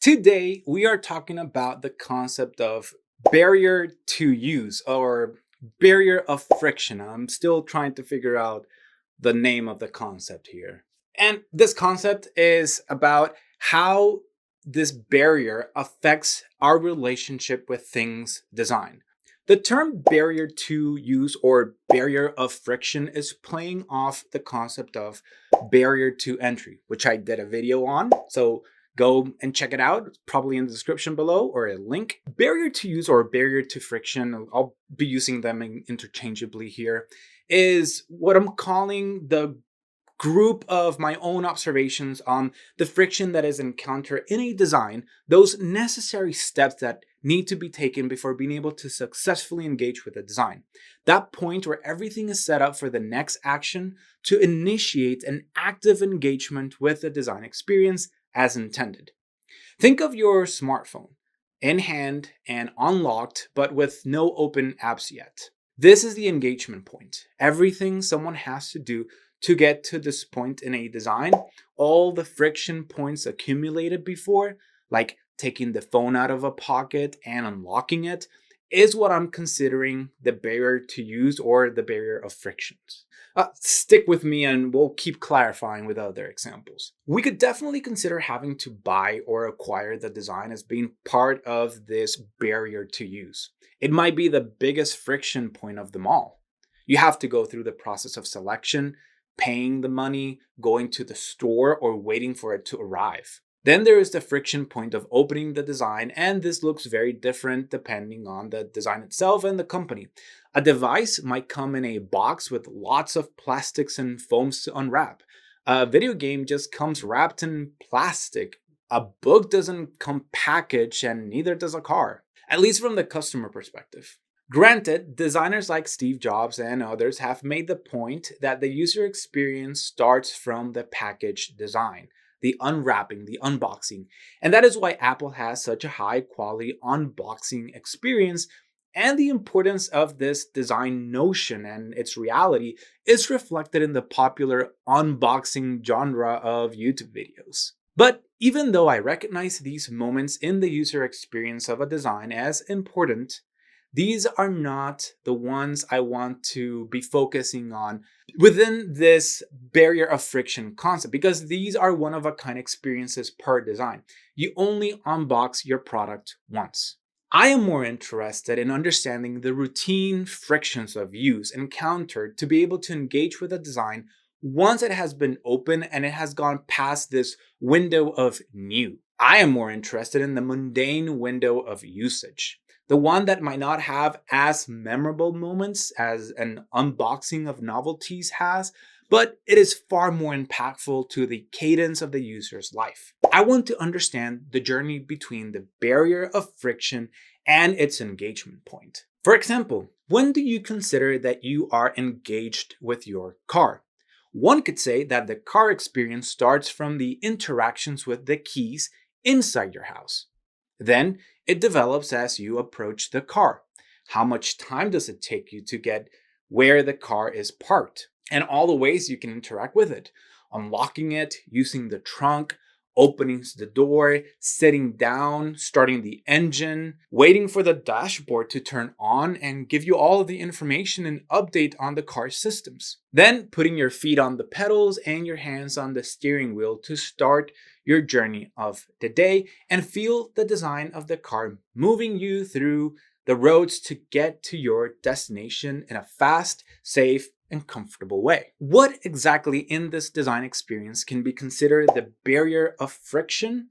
Today, we are talking about the concept of barrier to use or barrier of friction. I'm still trying to figure out the name of the concept here. And this concept is about how this barrier affects our relationship with things design. The term barrier to use or barrier of friction is playing off the concept of barrier to entry, which I did a video on. So go and check it out. It's probably in the description below or a link. Barrier to use or barrier to friction, I'll be using them interchangeably here, is what I'm calling the group of my own observations on the friction that is encountered in a design, those necessary steps that need to be taken before being able to successfully engage with the design. That point where everything is set up for the next action to initiate an active engagement with the design experience as intended. Think of your smartphone in hand and unlocked, but with no open apps yet. This is the engagement point. Everything someone has to do to get to this point in a design, all the friction points accumulated before, like taking the phone out of a pocket and unlocking it, is what I'm considering the barrier to use or the barrier of frictions. Stick with me and we'll keep clarifying with other examples. We could definitely consider having to buy or acquire the design as being part of this barrier to use. It might be the biggest friction point of them all. You have to go through the process of selection, paying the money, going to the store, or waiting for it to arrive. Then there is the friction point of opening the design, and this looks very different depending on the design itself and the company. A device might come in a box with lots of plastics and foams to unwrap. A video game just comes wrapped in plastic. A book doesn't come packaged, and neither does a car, at least from the customer perspective. Granted, designers like Steve Jobs and others have made the point that the user experience starts from the package design, the unwrapping, the unboxing. And that is why Apple has such a high quality unboxing experience. And the importance of this design notion and its reality is reflected in the popular unboxing genre of YouTube videos. But even though I recognize these moments in the user experience of a design as important, these are not the ones I want to be focusing on within this barrier of friction concept, because these are one of a kind experiences per design. You only unbox your product once. I am more interested in understanding the routine frictions of use encountered to be able to engage with a design once it has been open and it has gone past this window of new. I am more interested in the mundane window of usage, the one that might not have as memorable moments as an unboxing of novelties has, but it is far more impactful to the cadence of the user's life. I want to understand the journey between the barrier of friction and its engagement point. For example, when do you consider that you are engaged with your car? One could say that the car experience starts from the interactions with the keys inside your house. Then it develops as you approach the car. How much time does it take you to get where the car is parked? And all the ways you can interact with it. Unlocking it, using the trunk, opening the door, sitting down, starting the engine, waiting for the dashboard to turn on and give you all of the information and update on the car's systems. Then putting your feet on the pedals and your hands on the steering wheel to start your journey of the day and feel the design of the car moving you through the roads to get to your destination in a fast, safe, and comfortable way. What exactly in this design experience can be considered the barrier of friction,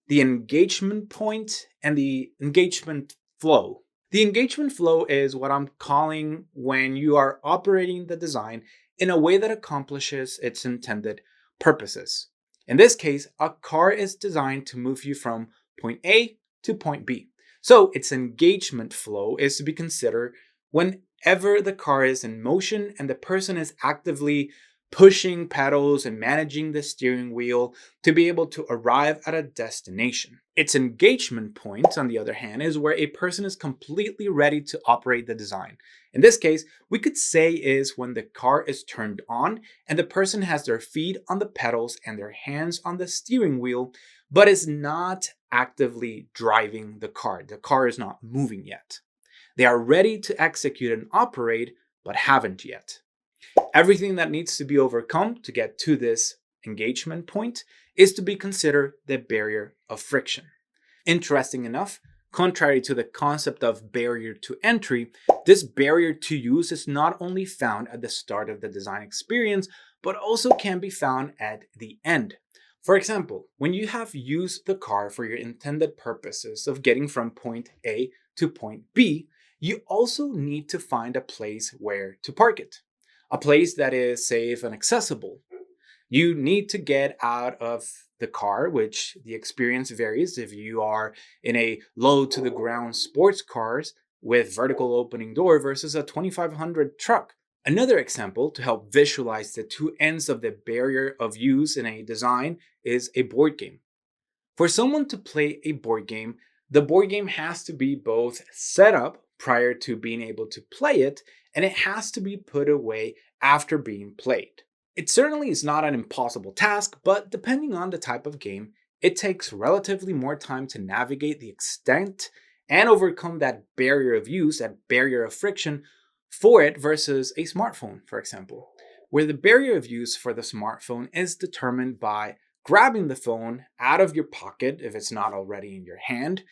the engagement point, and the engagement flow? The engagement flow is what I'm calling when you are operating the design in a way that accomplishes its intended purposes. In this case, a car is designed to move you from point A to point B. So its engagement flow is to be considered whenever the car is in motion and the person is actively pushing pedals and managing the steering wheel to be able to arrive at a destination. Its engagement point, on the other hand, is where a person is completely ready to operate the design. In this case, we could say is when the car is turned on and the person has their feet on the pedals and their hands on the steering wheel, but is not actively driving the car. The car is not moving yet. They are ready to execute and operate, but haven't yet. Everything that needs to be overcome to get to this engagement point is to be considered the barrier of friction. Interesting enough, contrary to the concept of barrier to entry, this barrier to use is not only found at the start of the design experience, but also can be found at the end. For example, when you have used the car for your intended purposes of getting from point A to point B, you also need to find a place where to park it, a place that is safe and accessible. You need to get out of the car, which the experience varies. If you are in a low to the ground sports cars with vertical opening door versus a 2500 truck. Another example to help visualize the two ends of the barrier of use in a design is a board game. For someone to play a board game, the board game has to be both set up prior to being able to play it, and it has to be put away after being played. It certainly is not an impossible task, but depending on the type of game, it takes relatively more time to navigate the extent and overcome that barrier of use, that barrier of friction for it versus a smartphone, for example, where the barrier of use for the smartphone is determined by grabbing the phone out of your pocket if it's not already in your hand,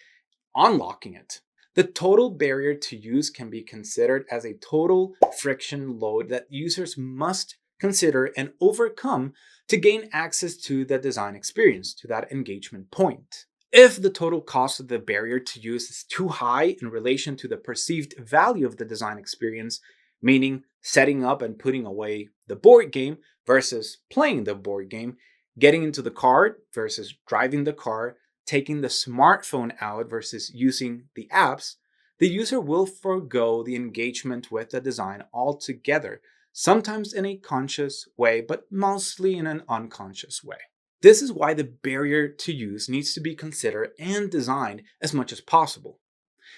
unlocking it. The total barrier to use can be considered as a total friction load that users must consider and overcome to gain access to the design experience, to that engagement point. If the total cost of the barrier to use is too high in relation to the perceived value of the design experience, meaning setting up and putting away the board game versus playing the board game, getting into the car versus driving the car, taking the smartphone out versus using the apps, the user will forego the engagement with the design altogether, sometimes in a conscious way, but mostly in an unconscious way. This is why the barrier to use needs to be considered and designed as much as possible.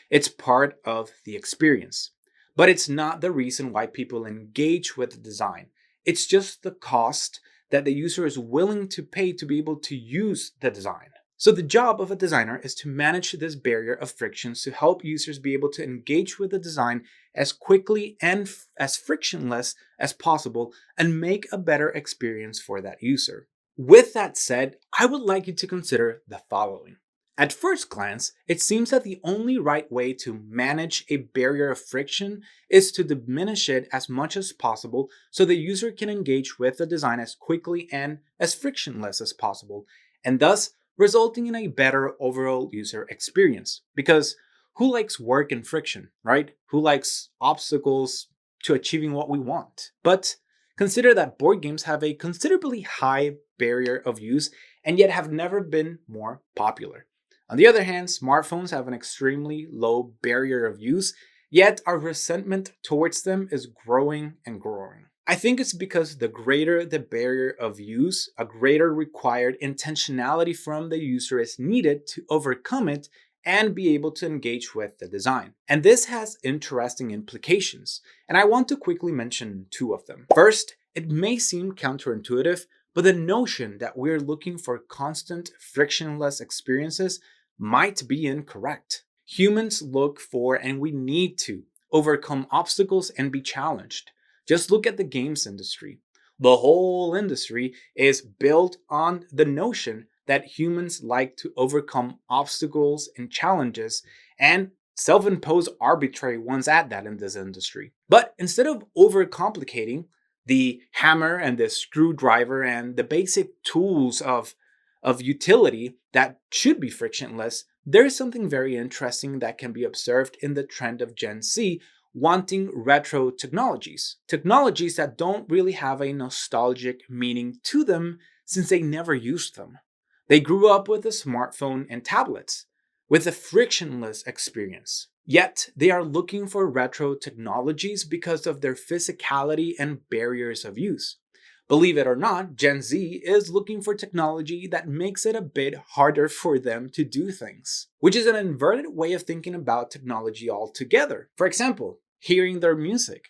It's part of the experience, but it's not the reason why people engage with the design. It's just the cost that the user is willing to pay to be able to use the design. So the job of a designer is to manage this barrier of frictions to help users be able to engage with the design as quickly and as frictionless as possible and make a better experience for that user. With that said, I would like you to consider the following. At first glance, it seems that the only right way to manage a barrier of friction is to diminish it as much as possible so the user can engage with the design as quickly and as frictionless as possible, and thus resulting in a better overall user experience. Because who likes work and friction, right? Who likes obstacles to achieving what we want? But consider that board games have a considerably high barrier of use and yet have never been more popular. On the other hand, smartphones have an extremely low barrier of use, yet our resentment towards them is growing and growing. I think it's because the greater the barrier of use, a greater required intentionality from the user is needed to overcome it and be able to engage with the design. And this has interesting implications, and I want to quickly mention two of them. First, it may seem counterintuitive, but the notion that we're looking for constant frictionless experiences might be incorrect. Humans look for, and we need to, overcome obstacles and be challenged. Just look at the games industry. The whole industry is built on the notion that humans like to overcome obstacles and challenges and self-impose arbitrary ones at that in this industry. But instead of overcomplicating the hammer and the screwdriver and the basic tools of utility that should be frictionless, there is something very interesting that can be observed in the trend of Gen Z wanting retro technologies. Technologies that don't really have a nostalgic meaning to them since they never used them. They grew up with a smartphone and tablets, with a frictionless experience. Yet, they are looking for retro technologies because of their physicality and barriers of use. Believe it or not, Gen Z is looking for technology that makes it a bit harder for them to do things, which is an inverted way of thinking about technology altogether. For example, hearing their music.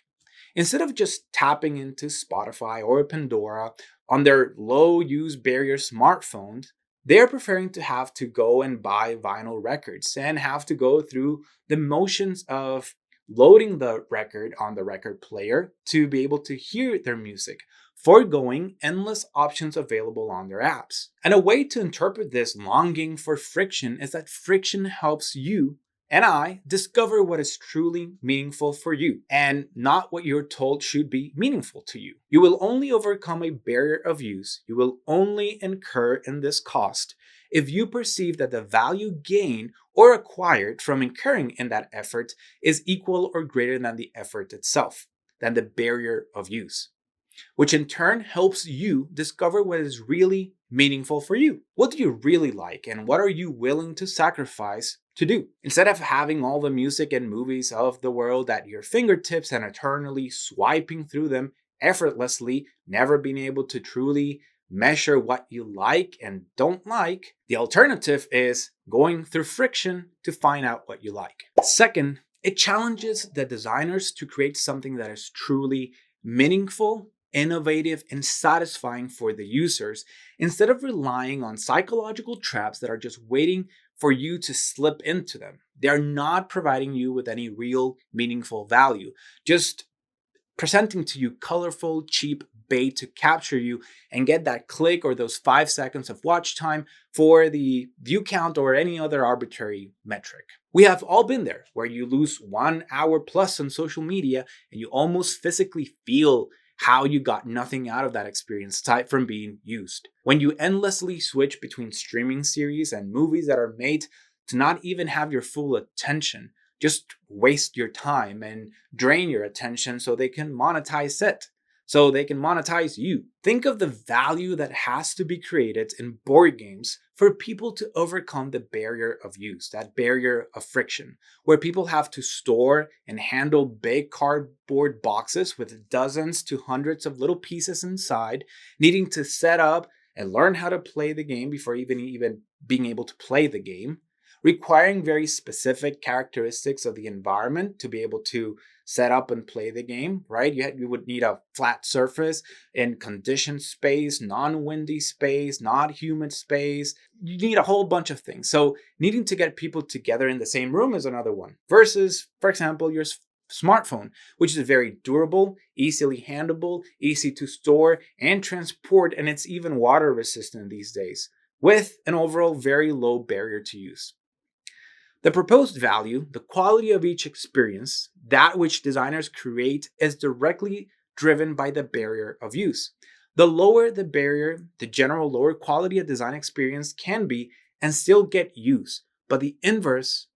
Instead of just tapping into Spotify or Pandora on their low use barrier smartphones, they're preferring to have to go and buy vinyl records and have to go through the motions of loading the record on the record player to be able to hear their music, foregoing endless options available on their apps. And a way to interpret this longing for friction is that friction helps you and I discover what is truly meaningful for you and not what you're told should be meaningful to you. You will only overcome a barrier of use, you will only incur in this cost if you perceive that the value gained or acquired from incurring in that effort is equal or greater than the effort itself, than the barrier of use, which in turn helps you discover what is really meaningful for you. What do you really like, and what are you willing to sacrifice to do? Instead of having all the music and movies of the world at your fingertips and eternally swiping through them effortlessly, never being able to truly measure what you like and don't like, the alternative is going through friction to find out what you like. Second, it challenges the designers to create something that is truly meaningful, innovative, and satisfying for the users instead of relying on psychological traps that are just waiting for you to slip into them. They are not providing you with any real meaningful value, just presenting to you colorful, cheap bait to capture you and get that click or those 5 seconds of watch time for the view count or any other arbitrary metric. We have all been there where you lose 1 hour plus on social media and you almost physically feel how you got nothing out of that experience aside from being used. When you endlessly switch between streaming series and movies that are made to not even have your full attention, just waste your time and drain your attention so they can monetize it, so they can monetize you. Think of the value that has to be created in board games for people to overcome the barrier of use, that barrier of friction, where people have to store and handle big cardboard boxes with dozens to hundreds of little pieces inside, needing to set up and learn how to play the game before even being able to play the game, requiring very specific characteristics of the environment to be able to set up and play the game, right? You would need a flat surface in conditioned space, non-windy space, not humid space. You need a whole bunch of things. So needing to get people together in the same room is another one. Versus, for example, your smartphone, which is very durable, easily handleable, easy to store and transport, and it's even water resistant these days, with an overall very low barrier to use. The proposed value, the quality of each experience, that which designers create, is directly driven by the barrier of use. The lower the barrier, the general lower quality a design experience can be and still get use, but the inverse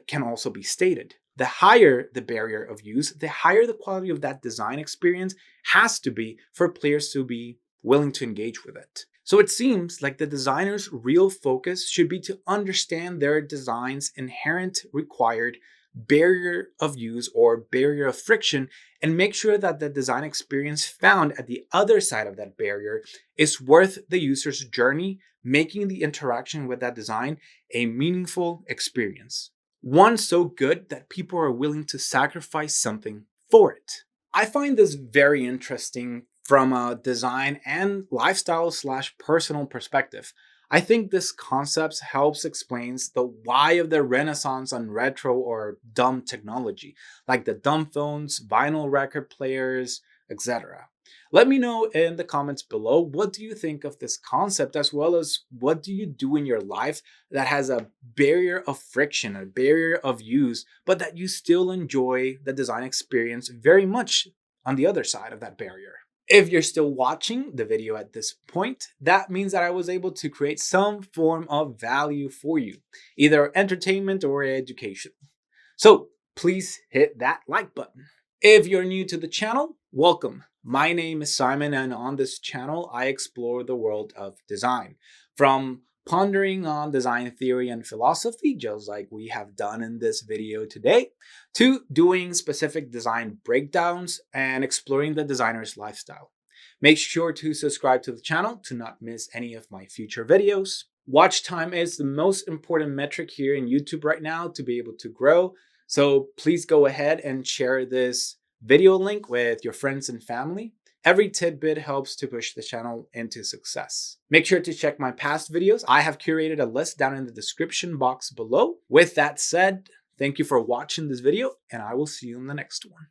can also be stated. The higher the barrier of use, the higher the quality of that design experience has to be for players to be willing to engage with it. So it seems like the designer's real focus should be to understand their design's inherent required barrier of use or barrier of friction and make sure that the design experience found at the other side of that barrier is worth the user's journey, making the interaction with that design a meaningful experience. One so good that people are willing to sacrifice something for it. I find this very interesting from a design and lifestyle/personal perspective. I think this concept helps explains the why of the renaissance on retro or dumb technology, like the dumb phones, vinyl record players, etc. Let me know in the comments below, what do you think of this concept, as well as what do you do in your life that has a barrier of friction, a barrier of use, but that you still enjoy the design experience very much on the other side of that barrier. If you're still watching the video at this point, that means that I was able to create some form of value for you, either entertainment or education. So please hit that like button. If you're new to the channel, welcome. My name is Simon, and on this channel, I explore the world of design, from pondering on design theory and philosophy, just like we have done in this video today, to doing specific design breakdowns and exploring the designer's lifestyle. Make sure to subscribe to the channel to not miss any of my future videos. Watch time is the most important metric here in YouTube right now to be able to grow. So please go ahead and share this video link with your friends and family. Every tidbit helps to push the channel into success. Make sure to check my past videos. I have curated a list down in the description box below. With that said, thank you for watching this video, and I will see you in the next one.